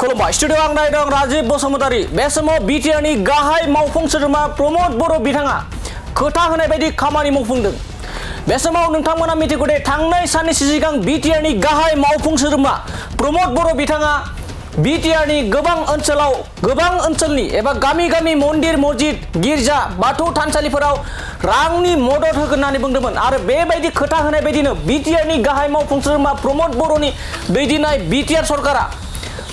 खुलुमबाय स्टुडिअ आं नायदों राजीब बसुमतारी बे समाव बिटिआरनि गाहाय मावफुं सोद्रोमा प्रमद बर' बिथाङा खोथा होनाय बायदि खामानि मावफुंदों। बे समाव नोंथांमोना मिथिगौ दे थांनाय साननैसो सिगां बिटिआरनि गाहाय मावफुं सोद्रोमा प्रमद बर' बिथाङा बिटिआरनि गोबां ओनसोलनि एबा गामि गामि मन्दिर मस्जिद गिर्जा बाथौ थानसालिफोराव रांनि मदद होगोन होननानै बुंदोंमोन आरो बेबायदि खोथा होनाय बायदिनो बिटिआरनि गाहाय मावफुं सोद्रोमा प्रमद बर'नि दैदेननाय बिटिआर सरकारा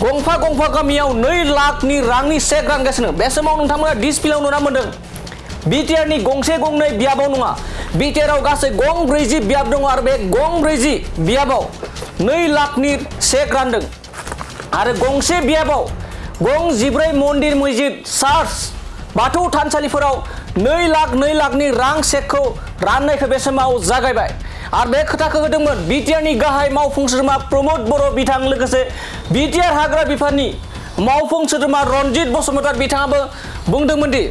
गंफा गंफा गामियाव 2 लाखनि रांनि चेक रानगासिनो। बे समाव नोंथांमोना डिसप्लेआव नुना मोन्दों बिटिआरनि गंसे गंनै बियाबाव नङा, बिटिआरआव गासै गं 40 बियाब दङ आरो बे गं 40 बियाबाव 2 लाखनि चेक रानदों आरो गंसे बियाबाव गं 14 मन्दिर मस्जिद चार्च बाथौ थानसालिफोराव 2 लाखनि रां चेकखौ राननायखौ बे समाव जागायबाय आरो बे खोथाखौ होदोंमोन बिटिआरनि गाहाय मावफुं सोद्रोमा प्रमद बर' बिथां लोगोसे बिटिआर हाग्रा बिफाननि मावफुं सोद्रोमा रनजित बसुमतारी बिथाङाबो बुंदोंमोन दि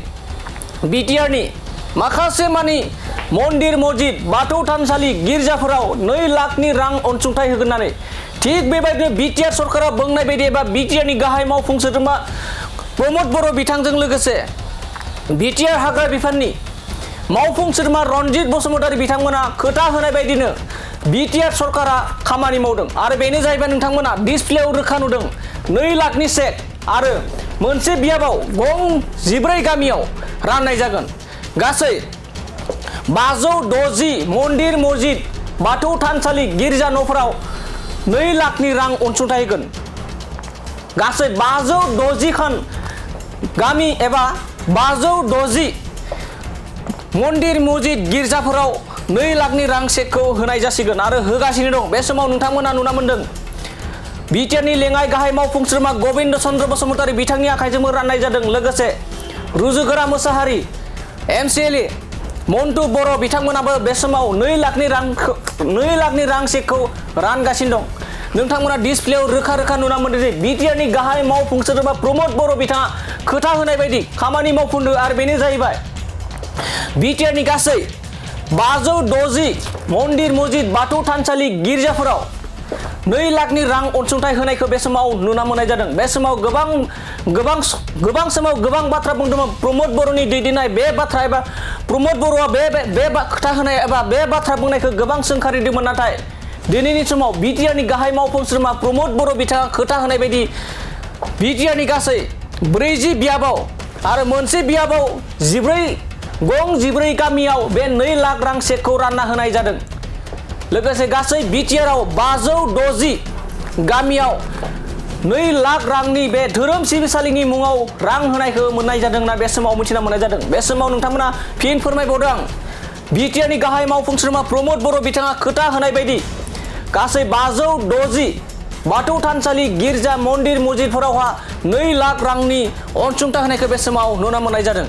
बिटिआरनि माखासे मानि मन्दिर मस्जिद बाथौ थानसालि गिर्जाफोराव 2 लाखनि रां अनसुंथाइ होगोन होननानै। थिग बेबायदिनो बिटिआर सरकारा बुंनाय बायदि एबा बिटिआरनि गाहाय मावफुं सोद्रोमा प्रमद बर' बिथांजों लोगोसे बिटिआर हाग्रा बिफाननि मावफुं सोद्रोमा रनजित बसुमतारी बिथांमोना खोथा होनाय बायदिनो बिटिआर सरकारा खामानि मावदों आरो बेनो जाहैबाय नोंथांमोना डिसप्लेआव रोखा नुदों 2 लाखनि चेक आरो मोनसे बियाबाव गं 14 गामियाव राननाय जागोन। गासै 560 मन्दिर मस्जिद बाथौ थानसालि गिर्जा न'फोराव 2 लाखनि रां अनसुंथाइ होगोन। गासै 560 खान गामि एबा 560 मन्दिर मस्जिद गिर्जाफोराव 2 लाखनि रां चेकखौ होनाय जासिगोन आरो होगासिनो दं। बे समाव नोंथांमोना नुना मोन्दों बिटिआरनि लेङाइ गाहाय मावफुं सोद्रोमा गबिन्द चन्द्र बसुमतारी बिथांनि आखाइजोंबो राननाय जादों। लोगोसे रुजुगोरा मोसाहारि एमसिएलए मन्टु बर' बिथांमोनाबो बे समाव 2 लाखनि रां चेकखौ रानगासिनो दं। नोंथांमोना डिसप्लेआव रोखा रोखा नुना मोन्दों जे बिटिआरनि गाहाय मावफुं सोद्रोमा प्रमद बर' बिथाङा खोथा होनाय बायदि खामानि मावफुंदों आरो बेनो जाहैबाय बिटिआरनि गासै 560 मन्दिर मस्जिद बाथौ थानसालि गिर्जाफोराव 2 लाखनि रां अनसुंथाइ होनायखौ बे समाव नुना मोननाय जादों। बे समाव गोबां समाव गोबां बाथ्रा बुंदोंमोन प्रमद बर'नि दैदेननाय बे बाथ्रा एबा प्रमद बर'आ बे खोथा होनाय एबा बे बाथ्रा बुंनायखौ गोबां सोंखारिदोंमोन। नाथाय दिनैनि समाव बिटिआरनि गाहाय मावफुं सोद्रोमा प्रमद बर' बिथाङा खोथा होनाय बायदि बिटिआरनि गासै 40 बियाबाव आरो मोनसे बियाबाव गं 14 गामियाव बे 2 लाख रां चेकखौ रानना होनाय जादों। लोगोसे गासै बिटिआरआव 560 गामियाव 2 लाख रांनि बे धोरोम सिबिसालिनि मुङाव रां होनायखौ मोननाय जादों होनना बे समाव मिथिना मोननाय जादों। बे समाव नोंथांमोना फिन फोरमायबावदों आं बिटिआरनि गाहाय मावफुं सोद्रोमा प्रमद बर' बिथाङा खोथा होनाय बायदि गासै 560 बाथौ थानसालि गिर्जा मन्दिर मस्जिदफोरावहा 2 लाख रांनि अनसुंथाइ होनायखौ बे समाव नुना मोननाय जादों।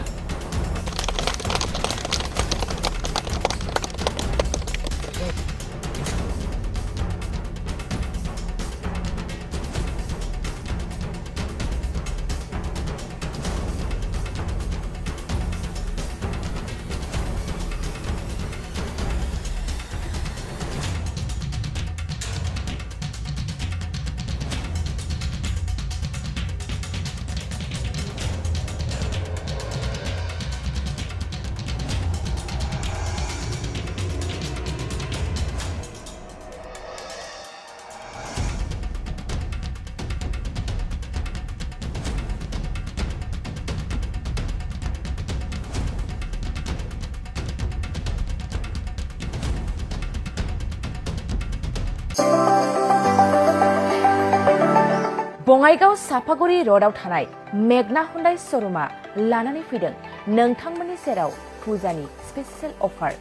बङाइगाव सापागुरि र'डआव थानाय मेगना हुन्डाइ श'रुमा लानानै फैदों नोंथांमोननि सेराव फुजानि स्पेसियेल अफार।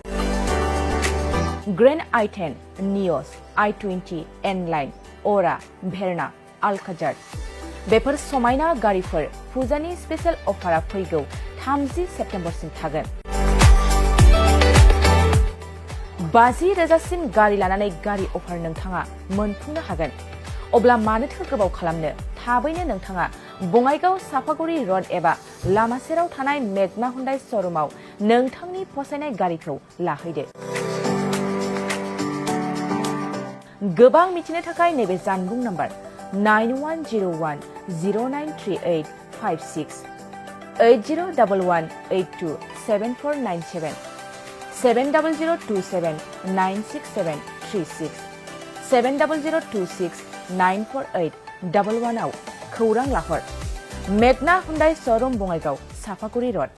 ग्रेन्ड i10, नियस, i20, एनलाइन, अरा, भेरना, आल्काजार बेफोर समायना गारिफोर फुजानि स्पेसियेल अफारा फैगौ 30 सेप्तेम्बरसिम थागोन। 50,000सिम गारि लानानै गारि अफार नोंथाङा मोनफुंनो हागोन। अब्ला मानोथो गोबाव खालामनो थाबैनो नोंथाङा बङाइगाव सापागुरि र'ड एबा लामा सेराव थानाय मेगना हुन्डाइ श'रुमाव नोंथांनि फसायनाय गारिखौ लाहैदो। गोबां मिथिनो थाखाय नैबे जानबुं नाम्बार 9101093856 8011827497 70027967367 70026948111 आव खौरां लाहर मेघना हुन्डाइ शोरूम बङाइगाव साफागुरि रड